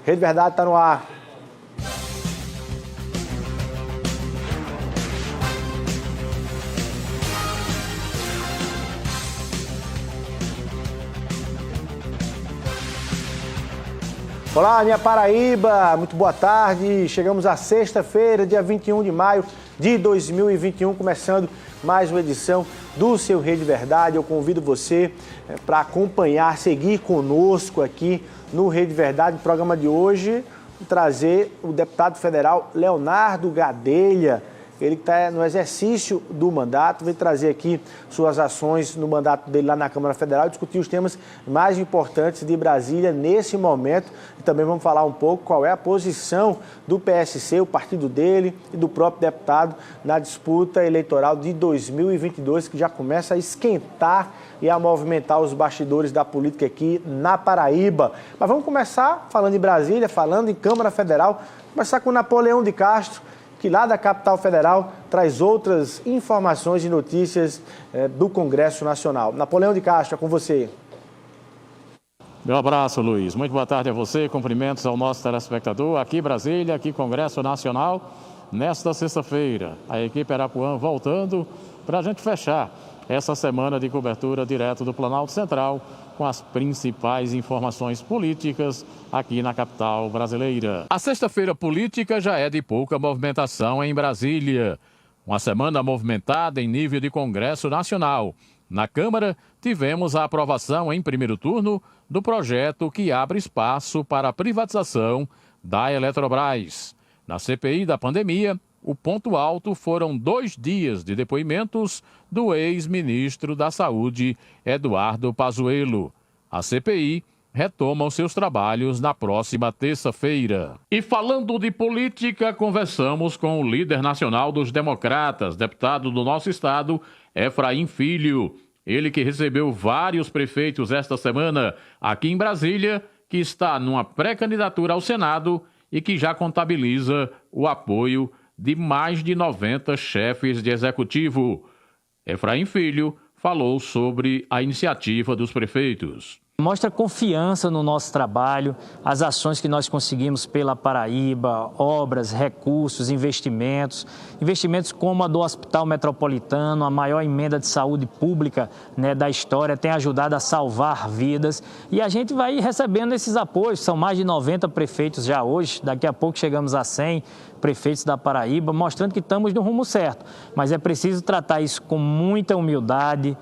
Rede Verdade está no ar. Olá, minha Paraíba, muito boa tarde. Chegamos à sexta-feira, dia 21 de maio de 2021, começando mais uma edição do seu Rede Verdade. Eu convido você para acompanhar, seguir conosco aqui no Rede Verdade. No programa de hoje, trazer o deputado federal Leonardo Gadelha. Ele que está no exercício do mandato, vem trazer aqui suas ações no mandato dele lá na Câmara Federal e discutir os temas mais importantes de Brasília nesse momento. E também vamos falar um pouco qual é a posição do PSC, o partido dele e do próprio deputado na disputa eleitoral de 2022, que já começa a esquentar e a movimentar os bastidores da política aqui na Paraíba. Mas vamos começar falando em Brasília, falando em Câmara Federal, começar com Napoleão de Castro, que lá da capital federal traz outras informações e notícias do Congresso Nacional. Napoleão de Castro, é com você. Meu abraço, Luiz. Muito boa tarde a você. Cumprimentos ao nosso telespectador. Aqui Brasília, aqui Congresso Nacional. Nesta sexta-feira, a equipe Arapuã voltando para a gente fechar essa semana de cobertura direto do Planalto Central com as principais informações políticas aqui na capital brasileira. A sexta-feira política já é de pouca movimentação em Brasília. Uma semana movimentada em nível de Congresso Nacional. Na Câmara, tivemos a aprovação em primeiro turno do projeto que abre espaço para a privatização da Eletrobras. Na CPI da pandemia, o ponto alto foram 2 dias de depoimentos do ex-ministro da Saúde, Eduardo Pazuello. A CPI retoma os seus trabalhos na próxima terça-feira. E falando de política, conversamos com o líder nacional dos democratas, deputado do nosso estado, Efraim Filho. Ele que recebeu vários prefeitos esta semana aqui em Brasília, que está numa pré-candidatura ao Senado e que já contabiliza o apoio de mais de 90 chefes de executivo. Efraim Filho falou sobre a iniciativa dos prefeitos. Mostra confiança no nosso trabalho, as ações que nós conseguimos pela Paraíba, obras, recursos, investimentos como a do Hospital Metropolitano, a maior emenda de saúde pública, da história, tem ajudado a salvar vidas. E a gente vai recebendo esses apoios, são mais de 90 prefeitos já hoje, daqui a pouco chegamos a 100 prefeitos da Paraíba, mostrando que estamos no rumo certo. Mas é preciso tratar isso com muita humildade,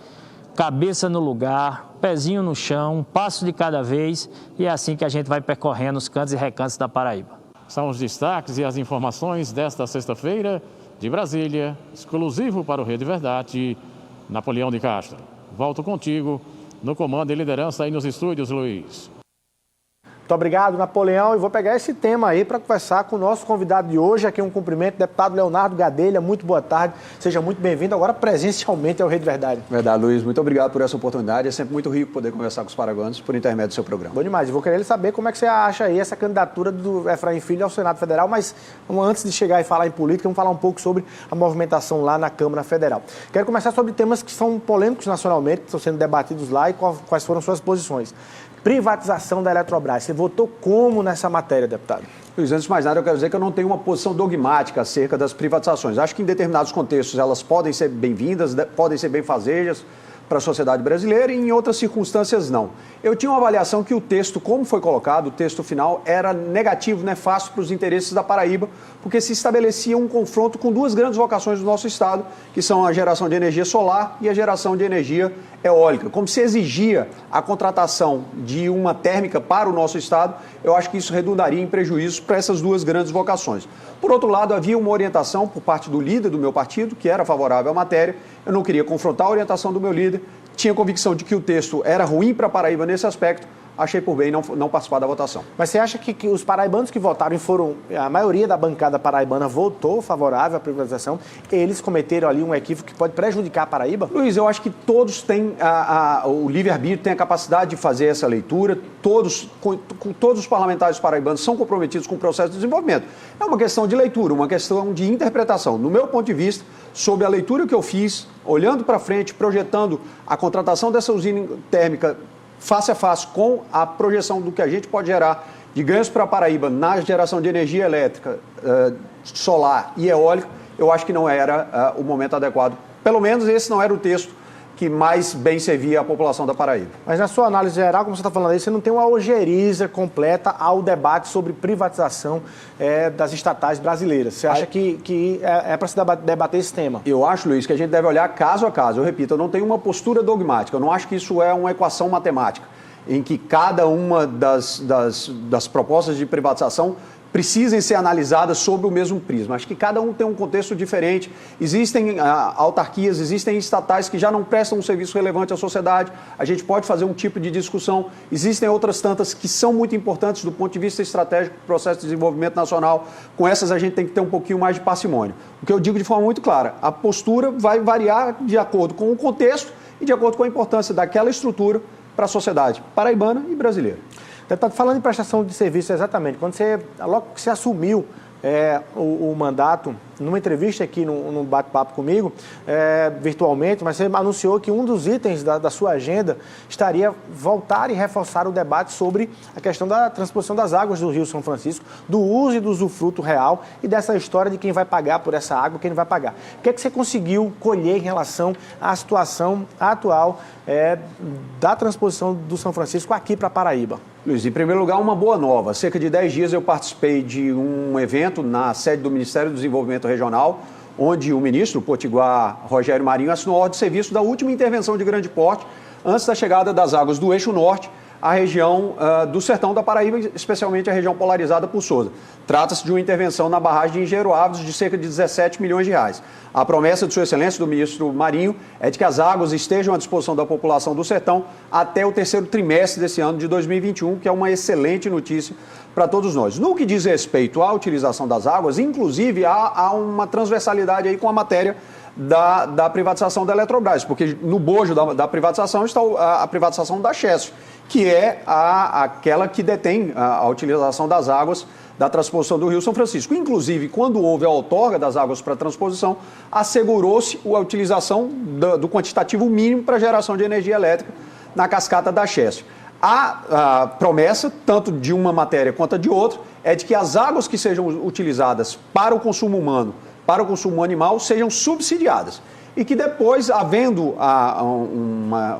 cabeça no lugar, pezinho no chão, um passo de cada vez, e é assim que a gente vai percorrendo os cantos e recantos da Paraíba. São os destaques e as informações desta sexta-feira de Brasília, exclusivo para o Rede Verdade, Napoleão de Castro. Volto contigo no comando e liderança aí nos estúdios, Luiz. Muito obrigado, Napoleão. E vou pegar esse tema aí para conversar com o nosso convidado de hoje. Aqui um cumprimento, deputado Leonardo Gadelha. Muito boa tarde. Seja muito bem-vindo agora presencialmente ao Rede Verdade. Verdade, Luiz. Muito obrigado por essa oportunidade. É sempre muito rico poder conversar com os paraibanos por intermédio do seu programa. Bom demais. Vou querer saber como é que você acha aí essa candidatura do Efraim Filho ao Senado Federal. Mas antes de chegar e falar em política, vamos falar um pouco sobre a movimentação lá na Câmara Federal. Quero começar sobre temas que são polêmicos nacionalmente, que estão sendo debatidos lá e quais foram suas posições. Privatização da Eletrobras. Você votou como nessa matéria, deputado? Luiz, antes de mais nada, eu quero dizer que eu não tenho uma posição dogmática acerca das privatizações. Acho que em determinados contextos elas podem ser bem-vindas, podem ser benfazejas para a sociedade brasileira e em outras circunstâncias não. Eu tinha uma avaliação que o texto, como foi colocado, o texto final, era negativo, nefasto para os interesses da Paraíba, porque se estabelecia um confronto com 2 grandes vocações do nosso estado, que são a geração de energia solar e a geração de energia eólica. Como se exigia a contratação de uma térmica para o nosso estado, eu acho que isso redundaria em prejuízos para essas 2 grandes vocações. Por outro lado, havia uma orientação por parte do líder do meu partido, que era favorável à matéria. Eu não queria confrontar a orientação do meu líder, tinha convicção de que o texto era ruim para a Paraíba nesse aspecto, achei por bem não participar da votação. Mas você acha que os paraibanos que votaram a maioria da bancada paraibana votou favorável à privatização, eles cometeram ali um equívoco que pode prejudicar a Paraíba? Luiz, eu acho que todos têm, o livre-arbítrio tem a capacidade de fazer essa leitura, todos os parlamentares paraibanos são comprometidos com o processo de desenvolvimento. É uma questão de leitura, uma questão de interpretação. No meu ponto de vista, sobre a leitura que eu fiz, olhando para frente, projetando a contratação dessa usina térmica face a face com a projeção do que a gente pode gerar de ganhos para a Paraíba na geração de energia elétrica, solar e eólica, eu acho que não era o momento adequado. Pelo menos esse não era o texto que mais bem servia a população da Paraíba. Mas na sua análise geral, como você está falando aí, você não tem uma ojeriza completa ao debate sobre privatização das estatais brasileiras. Você acha que é para se debater esse tema? Eu acho, Luiz, que a gente deve olhar caso a caso. Eu repito, eu não tenho uma postura dogmática, eu não acho que isso é uma equação matemática, em que cada uma das propostas de privatização precisem ser analisadas sob o mesmo prisma. Acho que cada um tem um contexto diferente. Existem autarquias, existem estatais que já não prestam um serviço relevante à sociedade. A gente pode fazer um tipo de discussão. Existem outras tantas que são muito importantes do ponto de vista estratégico do processo de desenvolvimento nacional. Com essas a gente tem que ter um pouquinho mais de parcimônia. O que eu digo de forma muito clara, a postura vai variar de acordo com o contexto e de acordo com a importância daquela estrutura para a sociedade paraibana e brasileira. Deputado, falando em prestação de serviço, exatamente, logo que você assumiu o mandato, numa entrevista aqui no bate-papo comigo, virtualmente, mas você anunciou que um dos itens da sua agenda estaria voltar e reforçar o debate sobre a questão da transposição das águas do Rio São Francisco, do uso e do usufruto real e dessa história de quem vai pagar por essa água, quem não vai pagar. O que é que você conseguiu colher em relação à situação atual da transposição do São Francisco aqui para Paraíba? Luiz, em primeiro lugar, uma boa nova. Há cerca de 10 dias eu participei de um evento na sede do Ministério do Desenvolvimento Regional, onde o ministro, o potiguar Rogério Marinho, assinou a ordem de serviço da última intervenção de grande porte, antes da chegada das águas do Eixo Norte à região do sertão da Paraíba, especialmente a região polarizada por Sousa. Trata-se de uma intervenção na barragem de Engenheiro Alves de cerca de 17 milhões de reais. A promessa de Sua Excelência, do ministro Marinho, é de que as águas estejam à disposição da população do sertão até o terceiro trimestre desse ano de 2021, que é uma excelente notícia para todos nós. No que diz respeito à utilização das águas, inclusive há uma transversalidade aí com a matéria da privatização da Eletrobras, porque no bojo da privatização está a privatização da Chesf, que é aquela que detém a utilização das águas da transposição do Rio São Francisco. Inclusive, quando houve a outorga das águas para transposição, assegurou-se a utilização do quantitativo mínimo para geração de energia elétrica na cascata da Chesf. A promessa, tanto de uma matéria quanto de outra, é de que as águas que sejam utilizadas para o consumo humano, para o consumo animal, sejam subsidiadas. E que depois, havendo uma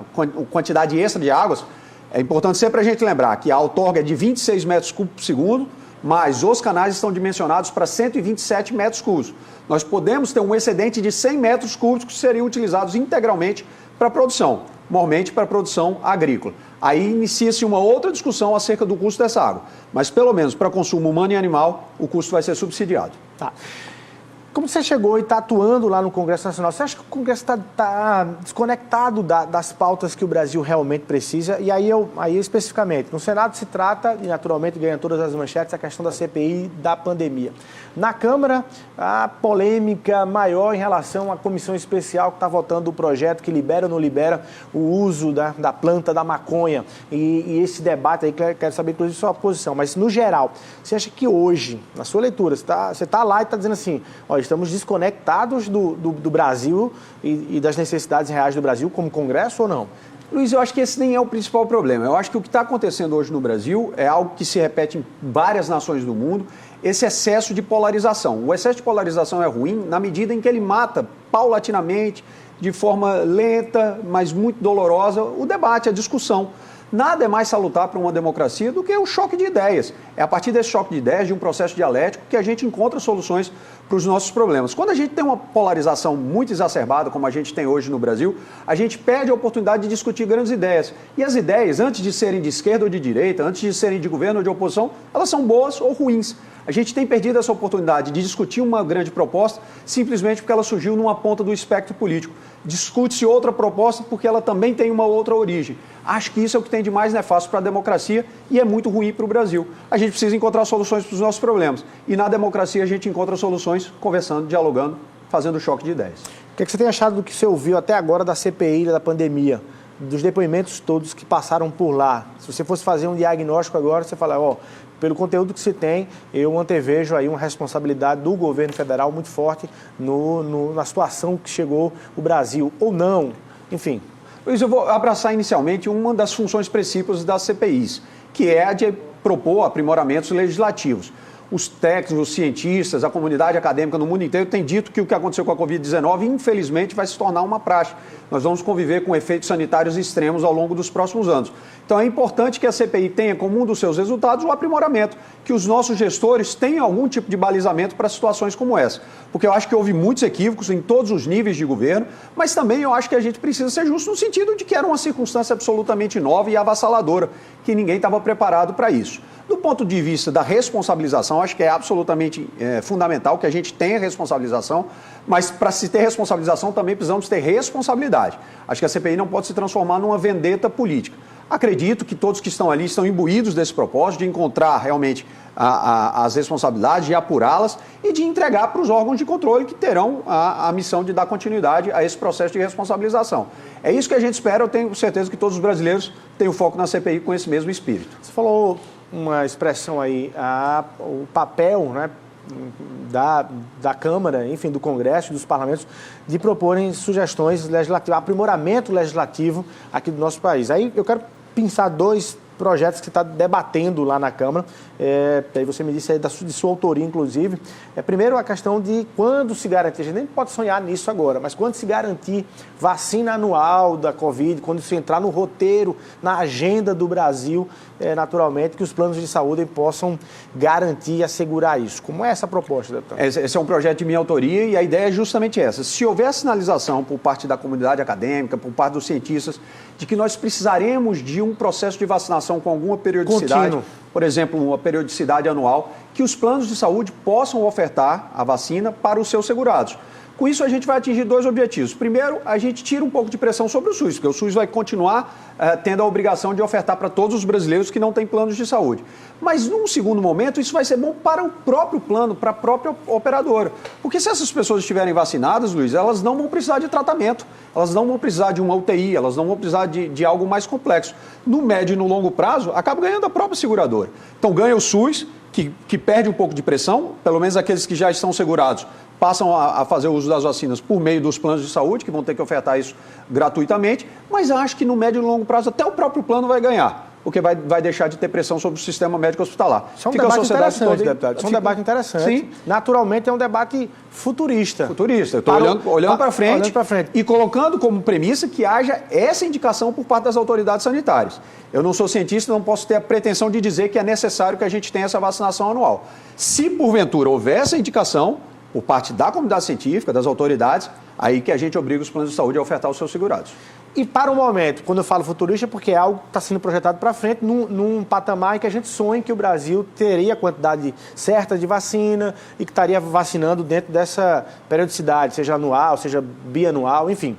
quantidade extra de águas, é importante sempre a gente lembrar que a outorga é de 26 metros cúbicos por segundo, mas os canais estão dimensionados para 127 metros cúbicos. Nós podemos ter um excedente de 100 metros cúbicos que seriam utilizados integralmente para a produção, normalmente para a produção agrícola. Aí inicia-se uma outra discussão acerca do custo dessa água, mas pelo menos para consumo humano e animal, o custo vai ser subsidiado. Tá. Como você chegou e está atuando lá no Congresso Nacional, você acha que o Congresso está desconectado das pautas que o Brasil realmente precisa? E aí especificamente, no Senado se trata, e naturalmente ganha todas as manchetes, a questão da CPI da pandemia. Na Câmara, a polêmica maior em relação à comissão especial que está votando o projeto que libera ou não libera o uso da planta da maconha. E esse debate aí, quero saber inclusive sua posição. Mas, no geral, você acha que hoje, na sua leitura, você está lá e está dizendo assim, ó, estamos desconectados do Brasil e das necessidades reais do Brasil como Congresso ou não? Luiz, eu acho que esse nem é o principal problema. Eu acho que o que está acontecendo hoje no Brasil é algo que se repete em várias nações do mundo, esse excesso de polarização. O excesso de polarização é ruim na medida em que ele mata paulatinamente, de forma lenta, mas muito dolorosa, o debate, a discussão. Nada é mais salutar para uma democracia do que o choque de ideias. É a partir desse choque de ideias, de um processo dialético, que a gente encontra soluções para os nossos problemas. Quando a gente tem uma polarização muito exacerbada, como a gente tem hoje no Brasil, a gente perde a oportunidade de discutir grandes ideias. E as ideias, antes de serem de esquerda ou de direita, antes de serem de governo ou de oposição, elas são boas ou ruins. A gente tem perdido essa oportunidade de discutir uma grande proposta simplesmente porque ela surgiu numa ponta do espectro político. Discute-se outra proposta porque ela também tem uma outra origem. Acho que isso é o que tem de mais nefasto para a democracia e é muito ruim para o Brasil. A gente precisa encontrar soluções para os nossos problemas. E na democracia a gente encontra soluções conversando, dialogando, fazendo choque de ideias. O que você tem achado do que você ouviu até agora da CPI, da pandemia? Dos depoimentos todos que passaram por lá? Se você fosse fazer um diagnóstico agora, você fala, ó, pelo conteúdo que se tem, eu antevejo aí uma responsabilidade do governo federal muito forte na situação que chegou o Brasil, ou não, enfim. Luiz, eu vou abraçar inicialmente uma das funções principais das CPIs, que é a de propor aprimoramentos legislativos. Os técnicos, os cientistas, a comunidade acadêmica no mundo inteiro tem dito que o que aconteceu com a Covid-19, infelizmente, vai se tornar uma praxe. Nós vamos conviver com efeitos sanitários extremos ao longo dos próximos anos. Então, é importante que a CPI tenha como um dos seus resultados o aprimoramento, que os nossos gestores tenham algum tipo de balizamento para situações como essa. Porque eu acho que houve muitos equívocos em todos os níveis de governo, mas também eu acho que a gente precisa ser justo no sentido de que era uma circunstância absolutamente nova e avassaladora, que ninguém estava preparado para isso. Do ponto de vista da responsabilização, acho que é absolutamente fundamental que a gente tenha responsabilização, mas para se ter responsabilização também precisamos ter responsabilidade. Acho que a CPI não pode se transformar numa vendetta política. Acredito que todos que estão ali estão imbuídos desse propósito de encontrar realmente as responsabilidades, de apurá-las e de entregar para os órgãos de controle que terão a missão de dar continuidade a esse processo de responsabilização. É isso que a gente espera, eu tenho certeza que todos os brasileiros têm o foco na CPI com esse mesmo espírito. Você falou uma expressão aí, o papel, né, da Câmara, enfim, do Congresso, dos parlamentos, de proporem sugestões legislativas, aprimoramento legislativo aqui do nosso país. Aí eu quero pensar dois projetos que você está debatendo lá na Câmara, aí você me disse aí de sua autoria, inclusive. Primeiro, a questão de quando se garantir, a gente nem pode sonhar nisso agora, mas quando se garantir vacina anual da Covid, quando isso entrar no roteiro, na agenda do Brasil, naturalmente, que os planos de saúde possam garantir e assegurar isso. Como é essa proposta, deputado? Esse é um projeto de minha autoria e a ideia é justamente essa. Se houver sinalização por parte da comunidade acadêmica, por parte dos cientistas, de que nós precisaremos de um processo de vacinação com alguma periodicidade, contínuo, por exemplo, uma periodicidade anual, que os planos de saúde possam ofertar a vacina para os seus segurados. Com isso, a gente vai atingir dois objetivos. Primeiro, a gente tira um pouco de pressão sobre o SUS, porque o SUS vai continuar tendo a obrigação de ofertar para todos os brasileiros que não têm planos de saúde. Mas, num segundo momento, isso vai ser bom para o próprio plano, para a própria operadora. Porque se essas pessoas estiverem vacinadas, Luiz, elas não vão precisar de tratamento, elas não vão precisar de uma UTI, elas não vão precisar de algo mais complexo. No médio e no longo prazo, acaba ganhando a própria seguradora. Então, ganha o SUS, que perde um pouco de pressão, pelo menos aqueles que já estão segurados, passam a fazer o uso das vacinas por meio dos planos de saúde, que vão ter que ofertar isso gratuitamente, mas acho que no médio e longo prazo até o próprio plano vai ganhar, porque vai deixar de ter pressão sobre o sistema médico hospitalar. Isso é um debate interessante, deputado. Isso é um debate interessante. Sim. Naturalmente é um debate futurista. Futurista. Estou olhando para frente e colocando como premissa que haja essa indicação por parte das autoridades sanitárias. Eu não sou cientista, não posso ter a pretensão de dizer que é necessário que a gente tenha essa vacinação anual. Se porventura houver essa indicação por parte da comunidade científica, das autoridades, aí que a gente obriga os planos de saúde a ofertar aos seus segurados. E para o momento, quando eu falo futurista, porque é algo que está sendo projetado para frente, num patamar em que a gente sonha que o Brasil teria a quantidade certa de vacina e que estaria vacinando dentro dessa periodicidade, seja anual, seja bianual, enfim.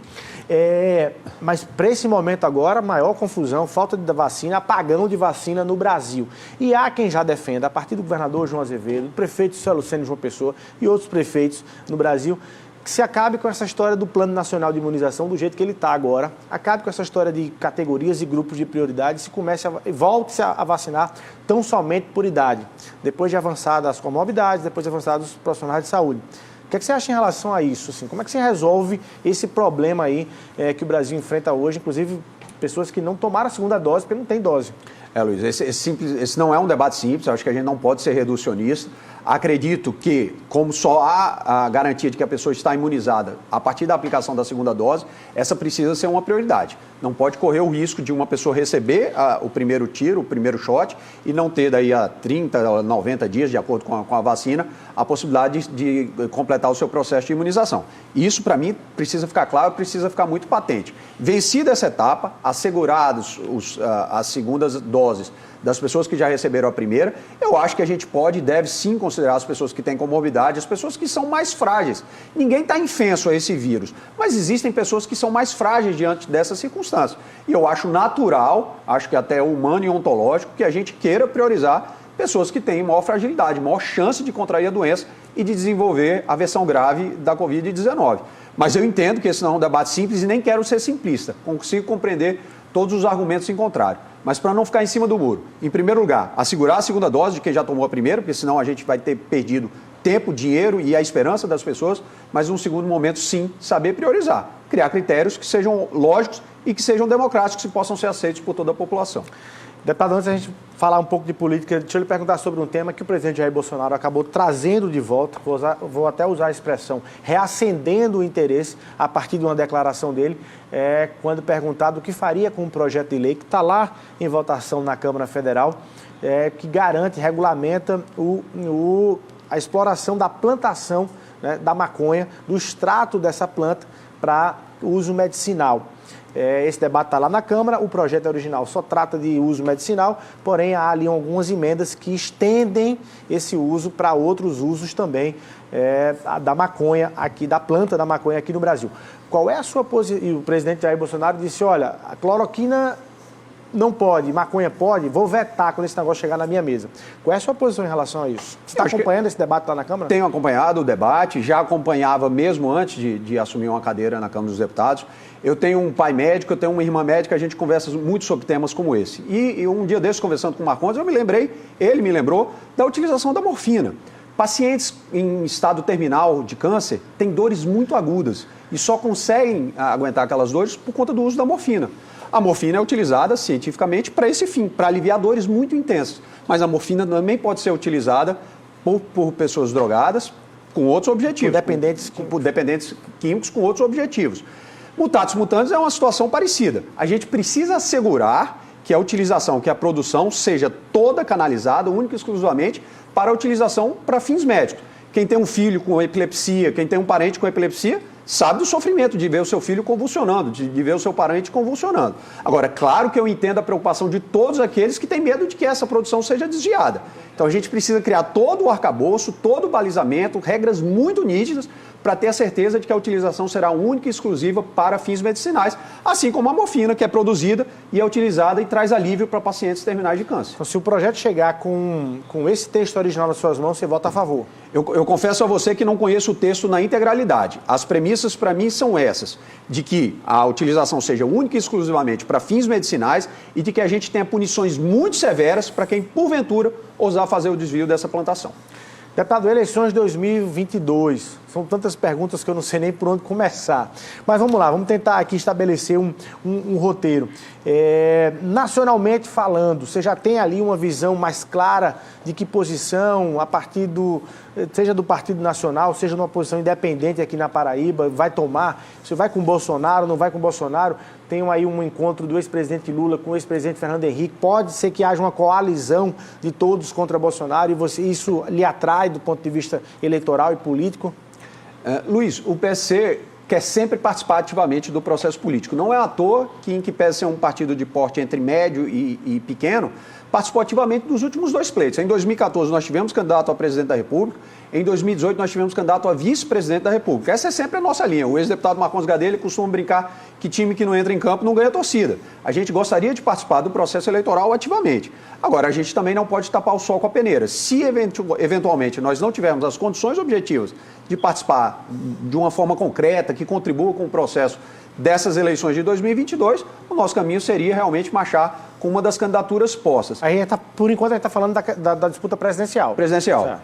Mas para esse momento agora, maior confusão, falta de vacina, apagão de vacina no Brasil. E há quem já defenda, a partir do governador João Azevedo, do prefeito Célio Lucênio João Pessoa e outros prefeitos no Brasil, que se acabe com essa história do Plano Nacional de Imunização do jeito que ele está agora, acabe com essa história de categorias e grupos de prioridade, volte-se a vacinar tão somente por idade, depois de avançadas as comorbidades, depois de avançados os profissionais de saúde. O que é que você acha em relação a isso? Assim? Como é que você resolve esse problema aí que o Brasil enfrenta hoje, inclusive pessoas que não tomaram a segunda dose porque não tem dose? Luiz, esse não é um debate simples, eu acho que a gente não pode ser reducionista. Acredito que, como só há a garantia de que a pessoa está imunizada a partir da aplicação da segunda dose, essa precisa ser uma prioridade. Não pode correr o risco de uma pessoa receber o primeiro tiro, o primeiro shot, e não ter daí a 30, 90 dias, de acordo com a vacina, a possibilidade de completar o seu processo de imunização. Isso, para mim, precisa ficar claro, precisa ficar muito patente. Vencida essa etapa, assegurados as segundas doses das pessoas que já receberam a primeira, eu acho que a gente pode e deve sim considerar as pessoas que têm comorbidade, as pessoas que são mais frágeis. Ninguém está infenso a esse vírus, mas existem pessoas que são mais frágeis diante dessa circunstância. E eu acho natural, acho que até humano e ontológico, que a gente queira priorizar pessoas que têm maior fragilidade, maior chance de contrair a doença e de desenvolver a versão grave da Covid-19. Mas eu entendo que esse não é um debate simples e nem quero ser simplista. Consigo compreender todos os argumentos em contrário. Mas para não ficar em cima do muro, em primeiro lugar, assegurar a segunda dose de quem já tomou a primeira, porque senão a gente vai ter perdido tempo, dinheiro e a esperança das pessoas, mas num segundo momento, sim, saber priorizar. Criar critérios que sejam lógicos e que sejam democráticos e possam ser aceitos por toda a população. Deputado, antes da gente falar um pouco de política, deixa eu lhe perguntar sobre um tema que o presidente Jair Bolsonaro acabou trazendo de volta, vou até usar a expressão, reacendendo o interesse a partir de uma declaração dele, quando perguntado o que faria com um projeto de lei que está lá em votação na Câmara Federal, que garante, regulamenta a exploração da plantação, né, da maconha, do extrato dessa planta para uso medicinal. Esse debate está lá na Câmara, o projeto original só trata de uso medicinal, porém há ali algumas emendas que estendem esse uso para outros usos também da maconha aqui, da planta da maconha aqui no Brasil. Qual é a sua posição? E o presidente Jair Bolsonaro disse, olha, a cloroquina não pode, maconha pode, vou vetar quando esse negócio chegar na minha mesa. Qual é a sua posição em relação a isso? Você está acompanhando esse debate lá na Câmara? Tenho acompanhado o debate, já acompanhava mesmo antes de assumir uma cadeira na Câmara dos Deputados. Eu tenho um pai médico, eu tenho uma irmã médica, a gente conversa muito sobre temas como esse. E um dia desses, conversando com o Marcondes, ele me lembrou da utilização da morfina. Pacientes em estado terminal de câncer têm dores muito agudas e só conseguem aguentar aquelas dores por conta do uso da morfina. A morfina é utilizada cientificamente para esse fim, para aliviar dores muito intensas. Mas a morfina também pode ser utilizada por pessoas drogadas com outros objetivos. Por dependentes químicos com outros objetivos. Mutatis mutandis é uma situação parecida. A gente precisa assegurar que a utilização, que a produção seja toda canalizada, única e exclusivamente, para a utilização para fins médicos. Quem tem um filho com epilepsia, quem tem um parente com epilepsia, sabe do sofrimento de ver o seu filho convulsionando, de ver o seu parente convulsionando. Agora, claro que eu entendo a preocupação de todos aqueles que têm medo de que essa produção seja desviada. Então, a gente precisa criar todo o arcabouço, todo o balizamento, regras muito nítidas para ter a certeza de que a utilização será única e exclusiva para fins medicinais, assim como a morfina, que é produzida e é utilizada e traz alívio para pacientes terminais de câncer. Então, se o projeto chegar com esse texto original nas suas mãos, você vota a favor? Eu confesso a você que não conheço o texto na integralidade. As premissas para mim são essas, de que a utilização seja única e exclusivamente para fins medicinais e de que a gente tenha punições muito severas para quem, porventura, ousar fazer o desvio dessa plantação. Deputado, eleições 2022. São tantas perguntas que eu não sei nem por onde começar. Mas vamos lá, vamos tentar aqui estabelecer um roteiro. Nacionalmente falando, você já tem ali uma visão mais clara de que posição, a partir seja do Partido Nacional, seja numa posição independente aqui na Paraíba, vai tomar? Você vai com Bolsonaro, não vai com Bolsonaro? Tem aí um encontro do ex-presidente Lula com o ex-presidente Fernando Henrique. Pode ser que haja uma coalizão de todos contra Bolsonaro e isso lhe atrai do ponto de vista eleitoral e político? Luiz, o PSC quer sempre participar ativamente do processo político. Não é à toa que, em que pese ser um partido de porte entre médio e pequeno, participou ativamente dos últimos dois pleitos. Em 2014, nós tivemos candidato a presidente da República. Em 2018, nós tivemos candidato a vice-presidente da República. Essa é sempre a nossa linha. O ex-deputado Marcondes Gadelha costuma brincar que time que não entra em campo não ganha torcida. A gente gostaria de participar do processo eleitoral ativamente. Agora, a gente também não pode tapar o sol com a peneira. Se, eventualmente, nós não tivermos as condições objetivas de participar de uma forma concreta, que contribua com o processo dessas eleições de 2022, o nosso caminho seria realmente marchar com uma das candidaturas postas. Aí, por enquanto, a gente está falando da disputa presidencial. Presidencial.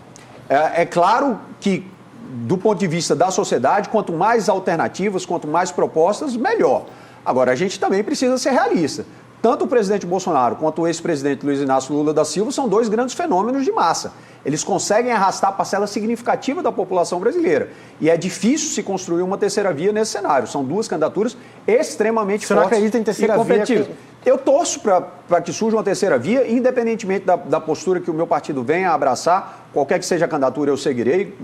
É claro que, do ponto de vista da sociedade, quanto mais alternativas, quanto mais propostas, melhor. Agora, a gente também precisa ser realista. Tanto o presidente Bolsonaro quanto o ex-presidente Luiz Inácio Lula da Silva são dois grandes fenômenos de massa. Eles conseguem arrastar parcela significativa da população brasileira. E é difícil se construir uma terceira via nesse cenário. São duas candidaturas extremamente fortes. Você não acredita em terceira e competitivas. via? Eu torço para que surja uma terceira via, independentemente da postura que o meu partido venha a abraçar. Qualquer que seja a candidatura, eu seguirei.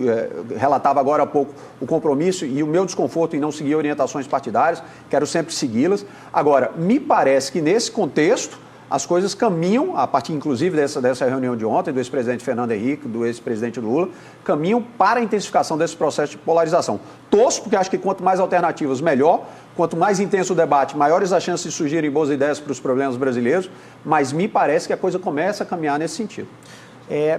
Relatava agora há pouco o compromisso e o meu desconforto em não seguir orientações partidárias. Quero sempre segui-las. Agora, me parece que nesse contexto, as coisas caminham, a partir inclusive dessa reunião de ontem, do ex-presidente Fernando Henrique, do ex-presidente Lula, caminham para a intensificação desse processo de polarização. Torço, porque acho que quanto mais alternativas, melhor. Quanto mais intenso o debate, maiores as chances de surgirem boas ideias para os problemas brasileiros, mas me parece que a coisa começa a caminhar nesse sentido.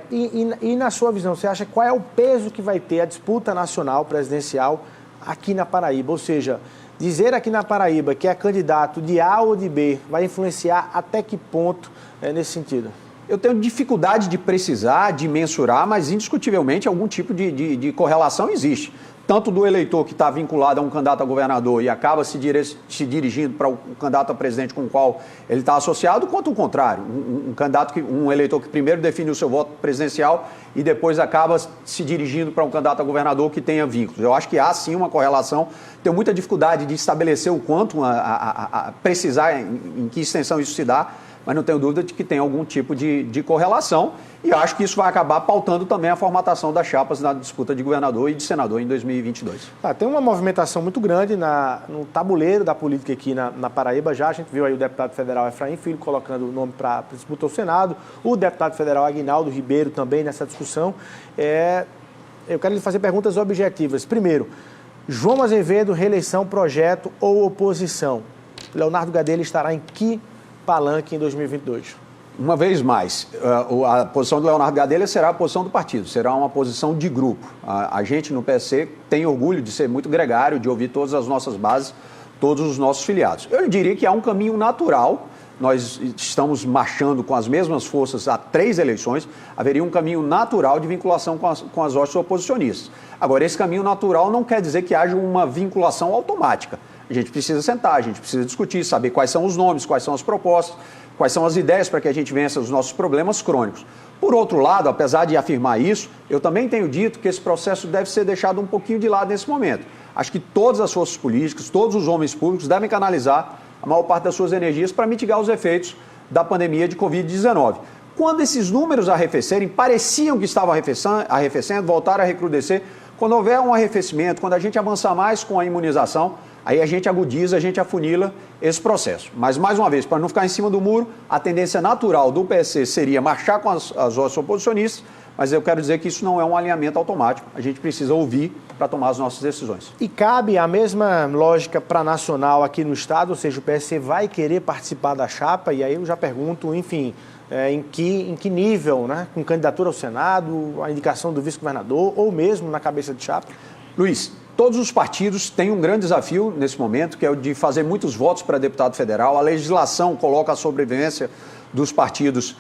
E na sua visão, você acha qual é o peso que vai ter a disputa nacional presidencial aqui na Paraíba? Ou seja, dizer aqui na Paraíba que é candidato de A ou de B vai influenciar até que ponto nesse sentido? eu tenho dificuldade de precisar, de mensurar, mas indiscutivelmente algum tipo de correlação existe. Tanto do eleitor que está vinculado a um candidato a governador e acaba se dirigindo para o candidato a presidente com o qual ele está associado, quanto o contrário. Um eleitor que primeiro define o seu voto presidencial e depois acaba se dirigindo para um candidato a governador que tenha vínculos. Eu acho que há sim uma correlação. Tenho muita dificuldade de estabelecer o quanto, precisar em que extensão isso se dá, mas não tenho dúvida de que tem algum tipo de correlação. E acho que isso vai acabar pautando também a formatação das chapas na disputa de governador e de senador em 2022. Tem uma movimentação muito grande no tabuleiro da política aqui na Paraíba já. A gente viu aí o deputado federal Efraim Filho colocando o nome para disputa ao Senado, o deputado federal Aguinaldo Ribeiro também nessa discussão. Eu quero lhe fazer perguntas objetivas. Primeiro, João Azevedo, reeleição, projeto ou oposição? Leonardo Gadelha estará em que palanque em 2022? Uma vez mais, a posição do Leonardo Gadelha será a posição do partido, será uma posição de grupo. A gente no PSC tem orgulho de ser muito gregário, de ouvir todas as nossas bases, todos os nossos filiados. Eu diria que há um caminho natural, nós estamos marchando com as mesmas forças há 3 eleições, haveria um caminho natural de vinculação com as hostes oposicionistas. Agora, esse caminho natural não quer dizer que haja uma vinculação automática. A gente precisa sentar, a gente precisa discutir, saber quais são os nomes, quais são as propostas, quais são as ideias para que a gente vença os nossos problemas crônicos. Por outro lado, apesar de afirmar isso, eu também tenho dito que esse processo deve ser deixado um pouquinho de lado nesse momento. Acho que todas as forças políticas, todos os homens públicos devem canalizar a maior parte das suas energias para mitigar os efeitos da pandemia de Covid-19. Quando esses números arrefecerem, pareciam que estavam arrefecendo, voltaram a recrudescer. Quando houver um arrefecimento, quando a gente avançar mais com a imunização, aí a gente agudiza, a gente afunila esse processo. Mas, mais uma vez, para não ficar em cima do muro, a tendência natural do PSC seria marchar com as hostes oposicionistas, mas eu quero dizer que isso não é um alinhamento automático. A gente precisa ouvir para tomar as nossas decisões. E cabe a mesma lógica para nacional aqui no Estado, ou seja, o PSC vai querer participar da chapa, e aí eu já pergunto, enfim, em que nível, né? Com candidatura ao Senado, a indicação do vice-governador ou mesmo na cabeça de chapa? Luiz, todos os partidos têm um grande desafio nesse momento, que é o de fazer muitos votos para deputado federal. A legislação coloca a sobrevivência dos partidos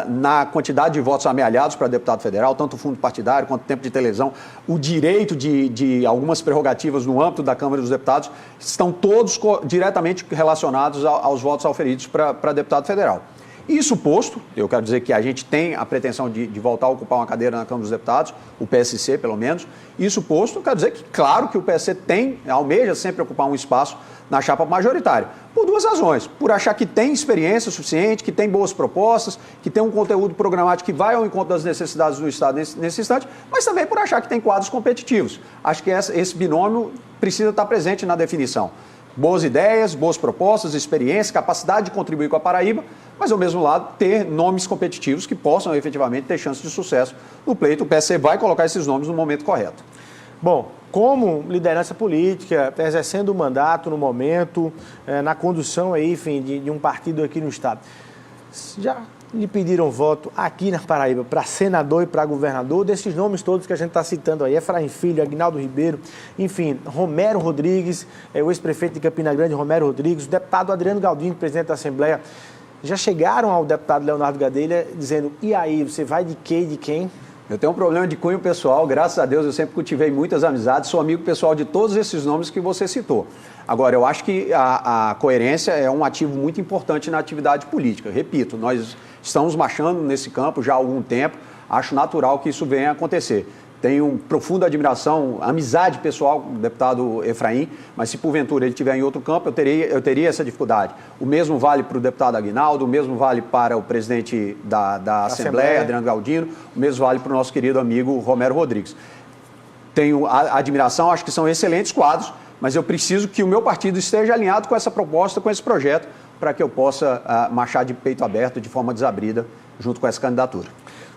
na quantidade de votos amealhados para deputado federal, tanto o fundo partidário quanto o tempo de televisão, o direito de algumas prerrogativas no âmbito da Câmara dos Deputados, estão todos diretamente relacionados aos votos auferidos para deputado federal. Isso posto, eu quero dizer que a gente tem a pretensão de voltar a ocupar uma cadeira na Câmara dos Deputados, o PSC pelo menos. Isso posto, eu quero dizer que, claro, que o PSC almeja sempre ocupar um espaço na chapa majoritária. Por 2 razões. Por achar que tem experiência suficiente, que tem boas propostas, que tem um conteúdo programático que vai ao encontro das necessidades do Estado nesse instante, mas também por achar que tem quadros competitivos. Acho que esse binômio precisa estar presente na definição. Boas ideias, boas propostas, experiência, capacidade de contribuir com a Paraíba, mas, ao mesmo lado, ter nomes competitivos que possam, efetivamente, ter chance de sucesso no pleito. O PSC vai colocar esses nomes no momento correto. Bom, como liderança política, exercendo o mandato no momento, na condução aí, enfim, de um partido aqui no Estado, já lhe pediram voto aqui na Paraíba para senador e para governador, desses nomes todos que a gente está citando aí, Efraim Filho, Aguinaldo Ribeiro, enfim, Romero Rodrigues, o ex-prefeito de Campina Grande, Romero Rodrigues, o deputado Adriano Galdino, presidente da Assembleia, já chegaram ao deputado Leonardo Gadelha dizendo, e aí, você vai de quê e de quem? Eu tenho um problema de cunho pessoal, graças a Deus eu sempre cultivei muitas amizades, sou amigo pessoal de todos esses nomes que você citou. Agora, eu acho que a coerência é um ativo muito importante na atividade política. Repito, nós estamos marchando nesse campo já há algum tempo, acho natural que isso venha a acontecer. Tenho profunda admiração, amizade pessoal com o deputado Efraim, mas se porventura ele estiver em outro campo, eu teria essa dificuldade. O mesmo vale para o deputado Aguinaldo, o mesmo vale para o presidente da Assembleia, Adriano Galdino, o mesmo vale para o nosso querido amigo Romero Rodrigues. Tenho a admiração, acho que são excelentes quadros, mas eu preciso que o meu partido esteja alinhado com essa proposta, com esse projeto, para que eu possa marchar de peito aberto, de forma desabrida, junto com essa candidatura.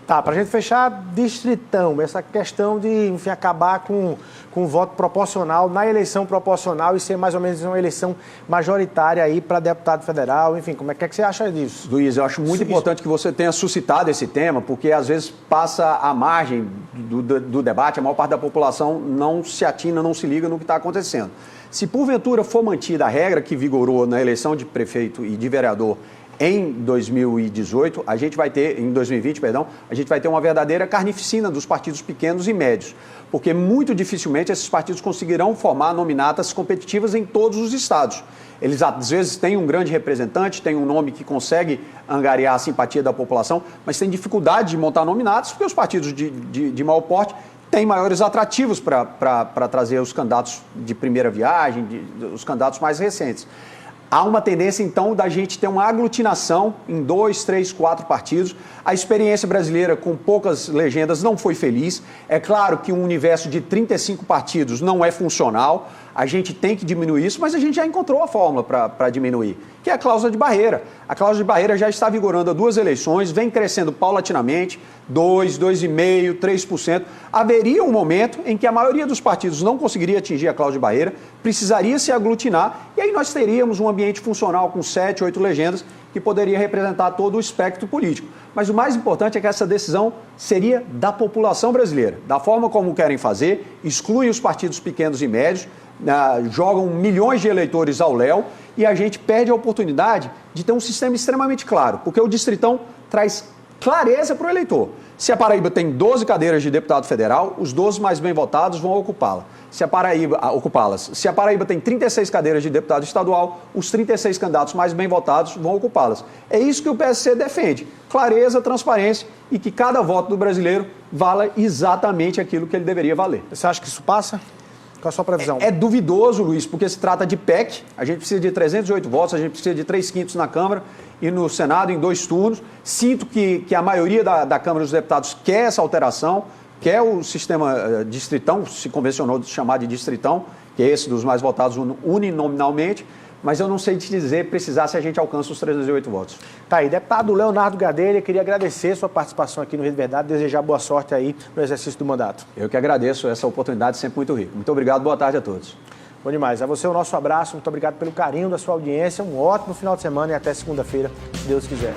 Tá, para a gente fechar, distritão, essa questão de, enfim, acabar com o voto proporcional na eleição proporcional e ser mais ou menos uma eleição majoritária aí para deputado federal, enfim, como é que você acha disso? Luiz, eu acho muito importante que você tenha suscitado esse tema, porque às vezes passa à margem do debate, a maior parte da população não se atina, não se liga no que está acontecendo. Se porventura for mantida a regra que vigorou na eleição de prefeito e de vereador, em 2018, em 2020, perdão, a gente vai ter uma verdadeira carnificina dos partidos pequenos e médios, porque muito dificilmente esses partidos conseguirão formar nominatas competitivas em todos os estados. Eles, às vezes, têm um grande representante, têm um nome que consegue angariar a simpatia da população, mas tem dificuldade de montar nominatos, porque os partidos de maior porte têm maiores atrativos para trazer os candidatos de primeira viagem, os candidatos mais recentes. Há uma tendência, então, da gente ter uma aglutinação em 2, 3, 4 partidos. A experiência brasileira com poucas legendas não foi feliz. É claro que um universo de 35 partidos não é funcional. A gente tem que diminuir isso, mas a gente já encontrou a fórmula para diminuir, que é a cláusula de barreira. A cláusula de barreira já está vigorando há 2 eleições, vem crescendo paulatinamente, 2, 2,5%, 3%. Haveria um momento em que a maioria dos partidos não conseguiria atingir a cláusula de barreira, precisaria se aglutinar, e aí nós teríamos um ambiente funcional com 7, 8 legendas que poderia representar todo o espectro político. Mas o mais importante é que essa decisão seria da população brasileira, da forma como querem fazer, excluem os partidos pequenos e médios, jogam milhões de eleitores ao léu e a gente perde a oportunidade de ter um sistema extremamente claro, porque o Distritão traz clareza para o eleitor. Se a Paraíba tem 12 cadeiras de deputado federal, os 12 mais bem votados vão ocupá-las. Se a Paraíba tem 36 cadeiras de deputado estadual, os 36 candidatos mais bem votados vão ocupá-las. É isso que o PSC defende: clareza, transparência e que cada voto do brasileiro vala exatamente aquilo que ele deveria valer. Você acha que isso passa? Qual a sua previsão? É duvidoso, Luiz, porque se trata de PEC, a gente precisa de 308 votos, a gente precisa de 3/5 na Câmara e no Senado em 2 turnos. Sinto que a maioria da Câmara dos Deputados quer essa alteração, quer o sistema distritão, se convencionou de chamar de distritão, que é esse dos mais votados uninominalmente, mas eu não sei te dizer, precisar, se a gente alcança os 308 votos. Tá aí, deputado Leonardo Gadelha, queria agradecer sua participação aqui no Rede Verdade, desejar boa sorte aí no exercício do mandato. Eu que agradeço essa oportunidade, sempre muito rica. Muito obrigado, boa tarde a todos. Bom demais. A você o nosso abraço, muito obrigado pelo carinho da sua audiência, um ótimo final de semana e até segunda-feira, se Deus quiser.